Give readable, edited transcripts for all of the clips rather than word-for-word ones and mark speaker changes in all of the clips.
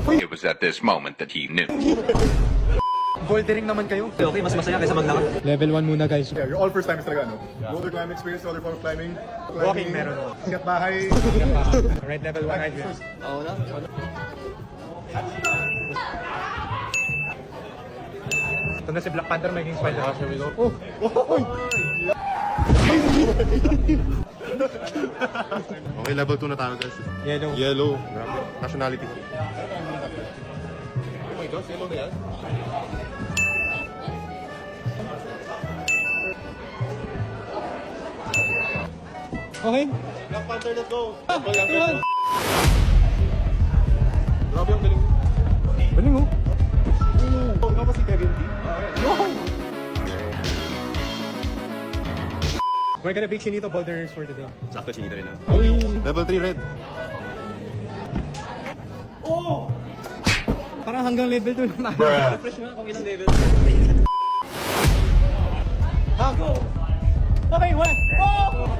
Speaker 1: It was at this moment that he knew.
Speaker 2: Bouldering naman kayo.
Speaker 3: Okay, mas masaya kaysa maglakad.
Speaker 2: Level 1 muna guys.
Speaker 4: Yeah, you're all first timers talaga, no? Boulder climbing experience, other form of climbing.
Speaker 2: Walking meron.
Speaker 4: Sikat bahay.
Speaker 2: Right, level 1 right here.
Speaker 3: Oo na.
Speaker 2: Ito na si Black Panther maging spider.
Speaker 4: Oh! Okay, level 2 na tayo guys.
Speaker 2: Yellow.
Speaker 4: Yellow. Grabe. Nationality. Oh my gosh, yellow na yan?
Speaker 2: Okay.
Speaker 4: Black Panther, let's go! Grabe ang galing.
Speaker 2: Galing mo.
Speaker 4: Oh, ikaw ba si Kevin D?
Speaker 2: We're gonna pick Chinito boulders for today.
Speaker 3: Sakto, sinito rin ah.
Speaker 4: Level 3 red.
Speaker 2: Parang hanggang level 2 na.
Speaker 3: Fresh nga kung ilang level.
Speaker 2: Okay, one. Oh!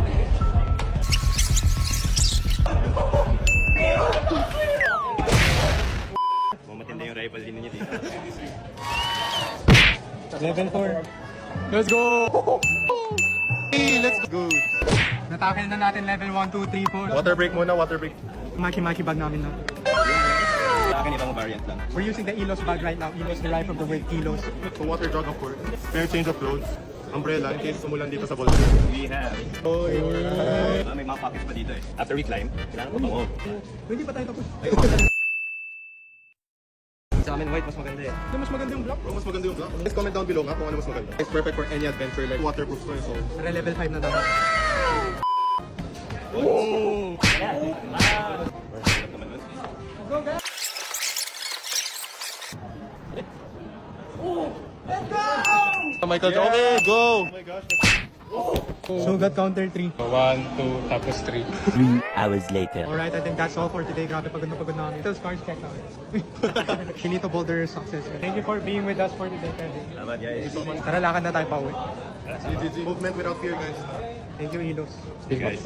Speaker 3: Matindi yung rifle din niya dito.
Speaker 2: Level 4. Let's go!
Speaker 4: Hey, let's go!
Speaker 2: Natakil na natin level 1, 2, 3, 4.
Speaker 4: Water break muna, water break.
Speaker 2: Maki-maki bag namin na.
Speaker 3: Sa akin, ibang variant lang.
Speaker 2: We're using the Elos bag right now. Elos derived from the word kilos.
Speaker 4: So water jog of course. Spare change of clothes. Umbrella in case sumulan dito sa boulder.
Speaker 3: We have. May mga pockets pa dito eh. After we climb, kailangan ko bango.
Speaker 2: Hindi pa tayo tapos.
Speaker 3: Sa amin, white, mas maganda eh.
Speaker 2: Mas maganda yung block.
Speaker 4: Mas maganda yung block. Please comment down below nga kung ano mas maganda. It's perfect for any adventure like waterproof to so.
Speaker 2: Para level 5 na dapat.
Speaker 4: Michael, okay, go! Oh my gosh.
Speaker 2: Sugat counter 3.
Speaker 5: 1, 2, tapos 3.
Speaker 6: 3 hours later.
Speaker 2: Alright, I think that's all for today. Grabe, pagod na pagod namin. Still scars check out. Chinito boulder success. Thank you for being with us for today, Kevin.
Speaker 3: Salamat guys.
Speaker 2: Tara, lakad na tayo pa uwi.
Speaker 4: Movement without fear, guys.
Speaker 2: Thank you, Elos.
Speaker 3: Guys.